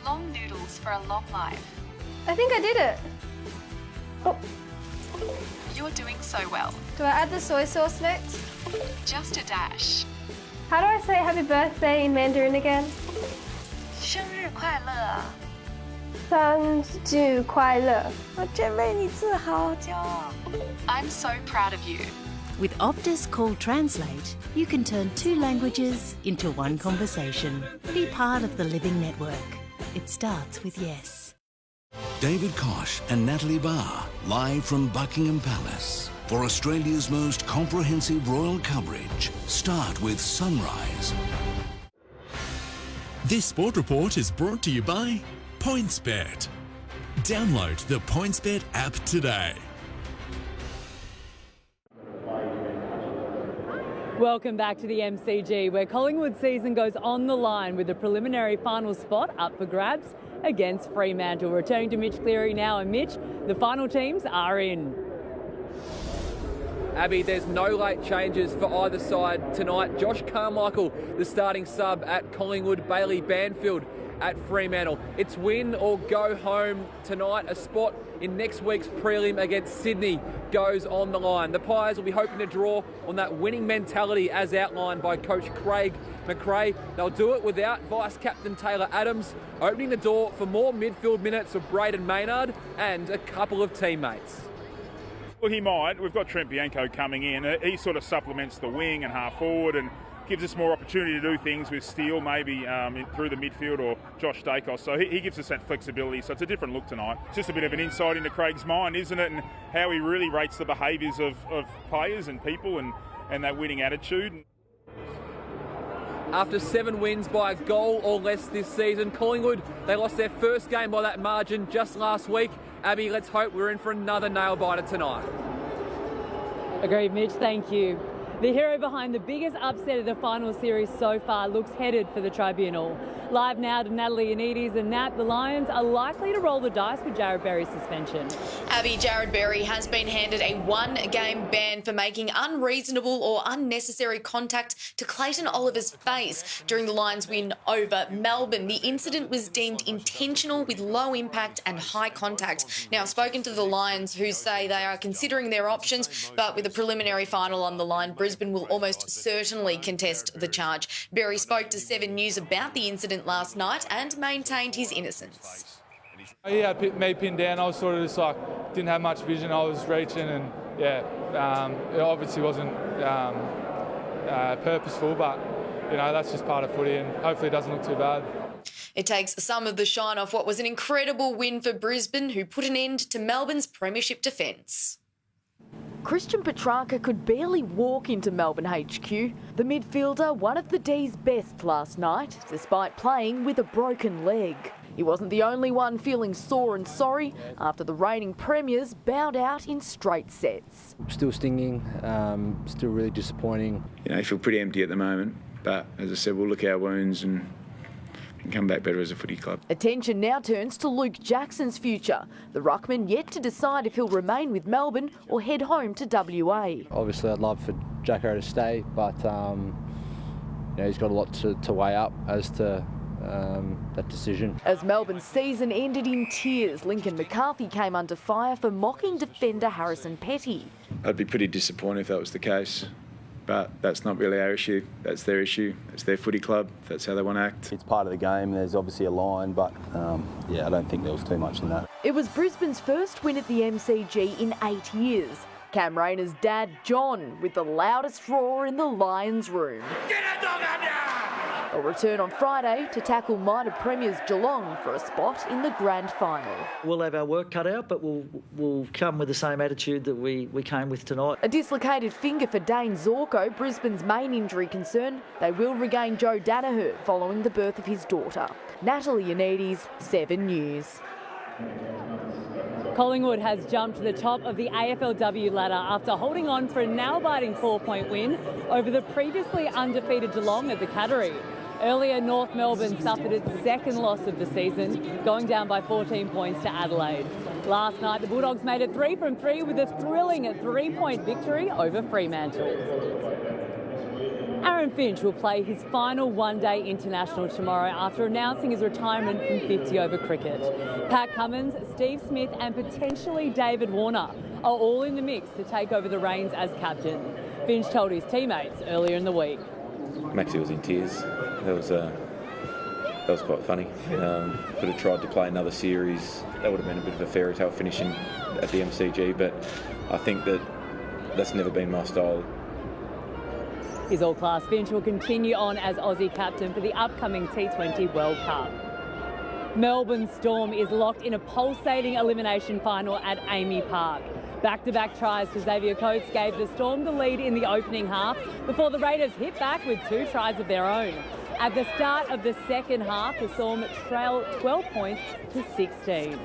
Long noodles for a long life. I think I did it. Oh. You're doing so well. Do I add the soy sauce next? Just a dash. How do I say happy birthday in Mandarin again? 生日快乐生日快乐我真为你自豪骄傲 I'm so proud of you. With Optus Call Translate, you can turn 2 languages into 1 conversation. Be part of the living network. It starts with yes. David Kosh and Natalie Barr, live from Buckingham Palace. For Australia's most comprehensive royal coverage, start with Sunrise. This Sport Report is brought to you by PointsBet. Download the PointsBet app today. Welcome back to the MCG, where Collingwood's season goes on the line with the preliminary final spot up for grabs against Fremantle. Returning to Mitch Cleary now, and Mitch, the final teams are in. Abby, there's no late changes for either side tonight. Josh Carmichael, the starting sub at Collingwood, Bailey Banfield at Fremantle. It's win or go home tonight. A spot in next week's prelim against Sydney goes on the line. The Pies will be hoping to draw on that winning mentality as outlined by coach Craig McRae. They'll do it without vice-captain Taylor Adams, opening the door for more midfield minutes of Braden Maynard and a couple of teammates. Well, he might. We've got Trent Bianco coming in. He sort of supplements the wing and half forward and gives us more opportunity to do things with Steele, maybe through the midfield, or Josh Dacos. So he gives us that flexibility. So it's a different look tonight. It's just a bit of an insight into Craig's mind, isn't it? And how he really rates the behaviours of players and people and that winning attitude. After 7 wins by a goal or less this season, Collingwood, they lost their first game by that margin just last week. Abby, let's hope we're in for another nail-biter tonight. Agreed, Mitch, thank you. The hero behind the biggest upset of the final series so far looks headed for the tribunal. Live now to Natalie Anides and Nat, the Lions are likely to roll the dice with Jared Berry's suspension. Abby, Jared Berry has been handed a 1-game ban for making unreasonable or unnecessary contact to Clayton Oliver's face during the Lions' win over Melbourne. The incident was deemed intentional with low impact and high contact. Now, I've spoken to the Lions, who say they are considering their options, but with a preliminary final on the line, Brisbane will almost certainly contest the charge. Berry spoke to 7 News about the incident last night and maintained his innocence. He had me pinned down. I was sort of just like, didn't have much vision. I was reaching and it obviously wasn't purposeful, but you know, that's just part of footy and hopefully it doesn't look too bad. It takes some of the shine off what was an incredible win for Brisbane, who put an end to Melbourne's premiership defence. Christian Petrarca could barely walk into Melbourne HQ. The midfielder, one of the D's best last night, despite playing with a broken leg. He wasn't the only one feeling sore and sorry after the reigning premiers bowed out in straight sets. Still stinging, still really disappointing. You feel pretty empty at the moment, but as I said, we'll look at our wounds and come back better as a footy club. Attention now turns to Luke Jackson's future. The ruckman yet to decide if he'll remain with Melbourne or head home to WA. Obviously, I'd love for Jacko to stay, but he's got a lot to weigh up as to that decision. As Melbourne's season ended in tears, Lincoln McCarthy came under fire for mocking defender Harrison Petty. I'd be pretty disappointed if that was the case. But that's not really our issue. That's their issue. It's their footy club. That's how they want to act. It's part of the game. There's obviously a line, but I don't think there was too much in that. It was Brisbane's first win at the MCG in 8 years. Cam Rayner's dad, John, with the loudest roar in the Lions room. Get a dog on ya! They'll return on Friday to tackle minor premiers Geelong for a spot in the grand final. We'll have our work cut out, but we'll come with the same attitude that we came with tonight. A dislocated finger for Dane Zorko, Brisbane's main injury concern. They will regain Joe Danaher following the birth of his daughter. Natalie Yannidis, 7 News. Collingwood has jumped to the top of the AFLW ladder after holding on for a nail-biting 4-point win over the previously undefeated Geelong at the Cattery. Earlier, North Melbourne suffered its second loss of the season, going down by 14 points to Adelaide. Last night, the Bulldogs made it 3 from 3 with a thrilling 3-point victory over Fremantle. Aaron Finch will play his final one-day international tomorrow after announcing his retirement from 50-over cricket. Pat Cummins, Steve Smith and potentially David Warner are all in the mix to take over the reins as captain. Finch told his teammates earlier in the week. Maxie was in tears. That was quite funny. Could have tried to play another series. That would have been a bit of a fairy tale finishing at the MCG, but I think that's never been my style. His all-class Finch will continue on as Aussie captain for the upcoming T20 World Cup. Melbourne Storm is locked in a pulsating elimination final at Amy Park. Back-to-back tries to Xavier Coates gave the Storm the lead in the opening half before the Raiders hit back with 2 tries of their own. At the start of the second half, the Storm trailed 12 points to 16.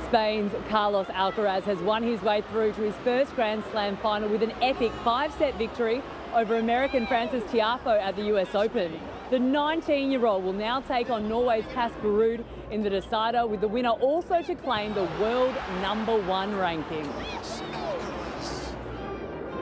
Spain's Carlos Alcaraz has won his way through to his first Grand Slam final with an epic 5-set victory over American Francis Tiafoe at the US Open. The 19-year-old will now take on Norway's Casper Ruud in the decider, with the winner also to claim the world #1 ranking.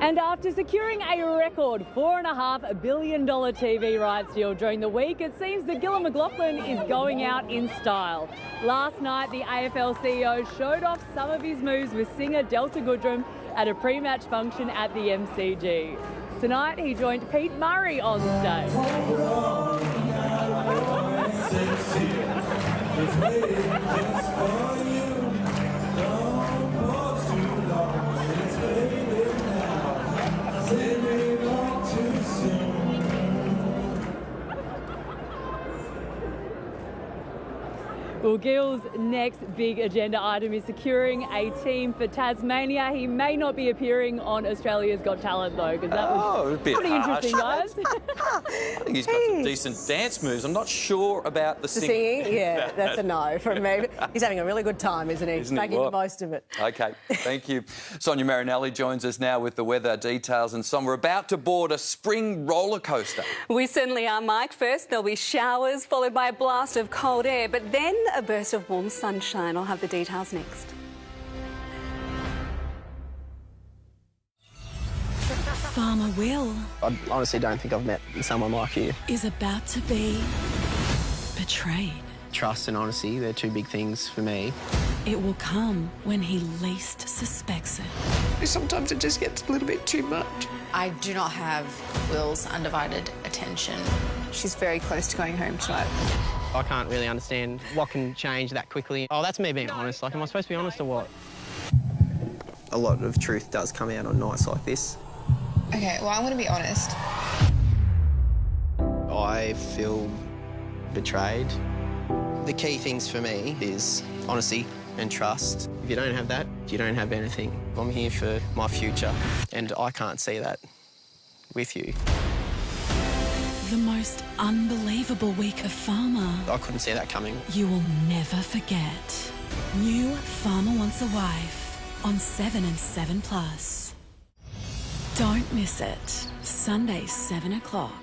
And after securing a record $4.5 billion TV rights deal during the week, it seems that Gillon McLachlan is going out in style. Last night, the AFL CEO showed off some of his moves with singer Delta Goodrem at a pre-match function at the MCG. Tonight, he joined Pete Murray on stage. Well, Gill's next big agenda item is securing a team for Tasmania. He may not be appearing on Australia's Got Talent, though, because that was a bit pretty interesting, guys. I think he's got some decent dance moves. I'm not sure about the singing. Yeah, that's a no from me. He's having a really good time, isn't he? Making the most of it. OK, thank you. Sonia Marinelli joins us now with the weather details. And Son, we're about to board a spring roller coaster. We certainly are, Mike. First, there'll be showers, followed by a blast of cold air, but then a burst of warm sunshine. I'll have the details next. Farmer Will I honestly don't think I've met someone like you. is about to be betrayed. Trust and honesty, they're two big things for me. It will come when he least suspects it. Sometimes it just gets a little bit too much. I do not have Will's undivided attention. She's very close to going home tonight. I can't really understand what can change that quickly. Oh, that's me being honest. Like, am I supposed to be honest or what? A lot of truth does come out on nights like this. Okay, well, I'm going to be honest. I feel betrayed. The key things for me is honesty and trust. If you don't have that, you don't have anything. I'm here for my future, and I can't see that with you. The most unbelievable week of Farmer. I couldn't see that coming. You will never forget. New Farmer Wants a Wife on 7 and 7+. Don't miss it. Sunday, 7 o'clock.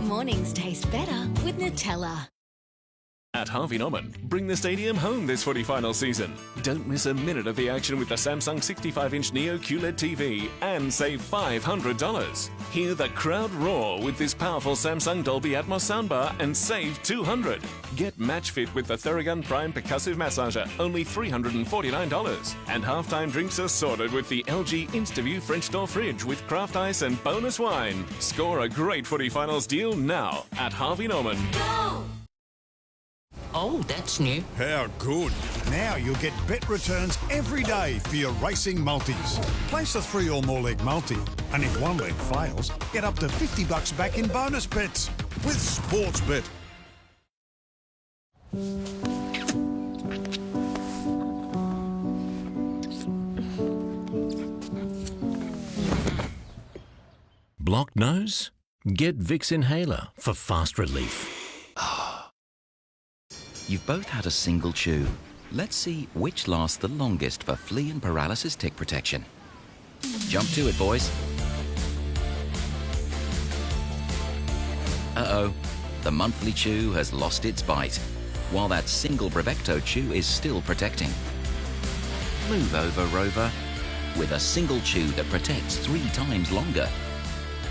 Mornings taste better with Nutella. At Harvey Norman, bring the stadium home this footy final season. Don't miss a minute of the action with the Samsung 65-inch Neo QLED TV and save $500. Hear the crowd roar with this powerful Samsung Dolby Atmos soundbar and save $200. Get match fit with the Theragun Prime Percussive Massager, only $349. And halftime drinks are sorted with the LG InstaView French door fridge with craft ice and bonus wine. Score a great footy finals deal now at Harvey Norman. Go! Oh, that's new. How good. Now you'll get bet returns every day for your racing multis. Place a 3 or more leg multi, and if one leg fails, get up to $50 back in bonus bets with Sportsbet. Blocked nose? Get Vicks Inhaler for fast relief. You've both had a single chew. Let's see which lasts the longest for flea and paralysis tick protection. Jump to it, boys. Uh-oh, the monthly chew has lost its bite, while that single Brevecto chew is still protecting. Move over, Rover. With a single chew that protects 3 times longer,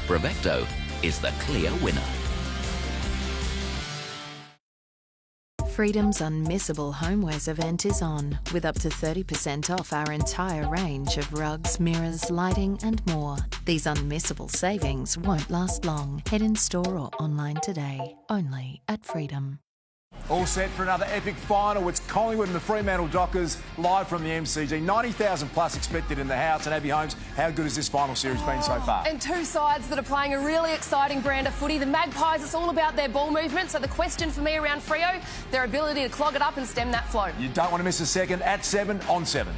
Brevecto is the clear winner. Freedom's unmissable homewares event is on, with up to 30% off our entire range of rugs, mirrors, lighting and more. These unmissable savings won't last long. Head in store or online today, only at Freedom. All set for another epic final. It's Collingwood and the Fremantle Dockers live from the MCG. 90,000 plus expected in the house. And Abby Holmes, how good has this final series been so far? And two sides that are playing a really exciting brand of footy. The Magpies, it's all about their ball movement. So the question for me around Freo, their ability to clog it up and stem that flow. You don't want to miss a second at 7 on 7.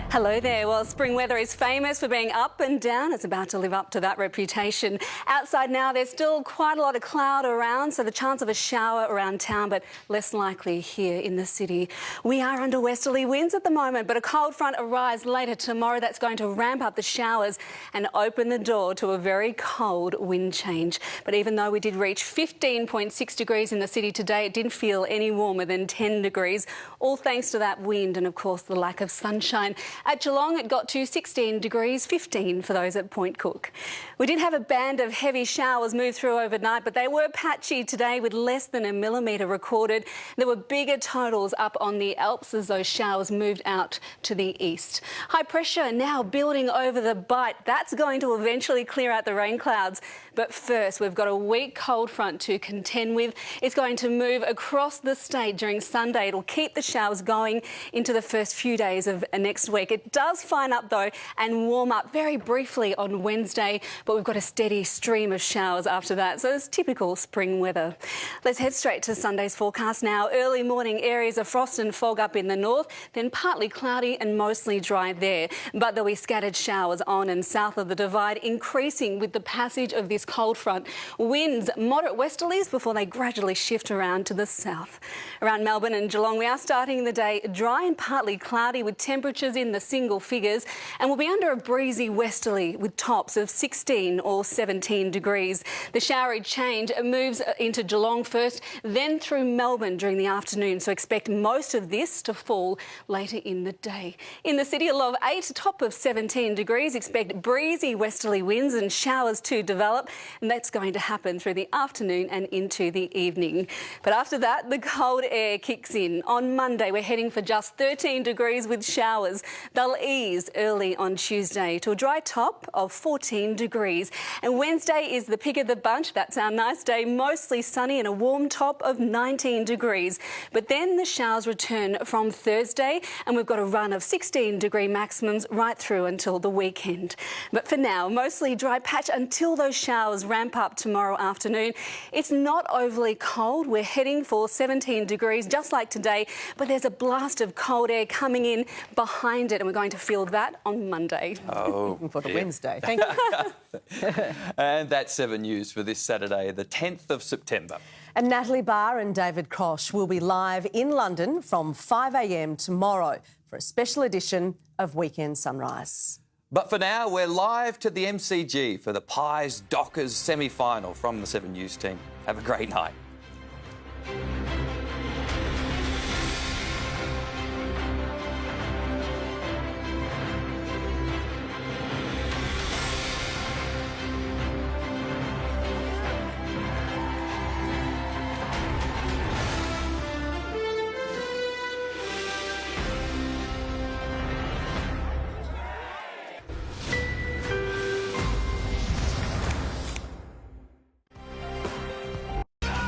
Hello there. Well, spring weather is famous for being up and down. It's about to live up to that reputation. Outside now, there's still quite a lot of cloud around, so the chance of a shower around town, but less likely here in the city. We are under westerly winds at the moment, but a cold front arrives later tomorrow that's going to ramp up the showers and open the door to a very cold wind change. But even though we did reach 15.6 degrees in the city today, it didn't feel any warmer than 10 degrees, all thanks to that wind and, of course, the lack of sunshine. At Geelong, it got to 16 degrees, 15 for those at Point Cook. We did have a band of heavy showers move through overnight, but they were patchy today with less than a millimetre recorded. There were bigger totals up on the Alps as those showers moved out to the east. High pressure now building over the Bight. That's going to eventually clear out the rain clouds. But first, we've got a weak cold front to contend with. It's going to move across the state during Sunday. It'll keep the showers going into the first few days of next week. It does fine up, though, and warm up very briefly on Wednesday, but we've got a steady stream of showers after that, so it's typical spring weather. Let's head straight to Sunday's forecast now. Early morning areas of frost and fog up in the north, then partly cloudy and mostly dry there. But there'll be scattered showers on and south of the Divide, increasing with the passage of this cold front. Winds moderate westerlies before they gradually shift around to the south. Around Melbourne and Geelong, we are starting the day dry and partly cloudy with temperatures in the single figures, and we'll be under a breezy westerly with tops of 16 or 17 degrees. The showery change moves into Geelong first, then through Melbourne during the afternoon, so expect most of this to fall later in the day. In the city, a low of 8, top of 17 degrees. Expect breezy westerly winds and showers to develop, and that's going to happen through the afternoon and into the evening. But after that, the cold air kicks in. On Monday, we're heading for just 13 degrees with showers. They'll ease early on Tuesday to a dry top of 14 degrees. And Wednesday is the pick of the bunch. That's our nice day, mostly sunny and a warm top of 19 degrees. But then the showers return from Thursday and we've got a run of 16-degree maximums right through until the weekend. But for now, mostly dry patch until those showers ramp up tomorrow afternoon. It's not overly cold. We're heading for 17 degrees, just like today, but there's a blast of cold air coming in behind it, and we're going to feel that on Monday. Oh, looking forward to Wednesday. Thank you. And that's 7 News for this Saturday, the 10th of September. And Natalie Barr and David Koch will be live in London from 5 a.m. tomorrow for a special edition of Weekend Sunrise. But for now, we're live to the MCG for the Pies Dockers semi-final from the 7 News team. Have a great night.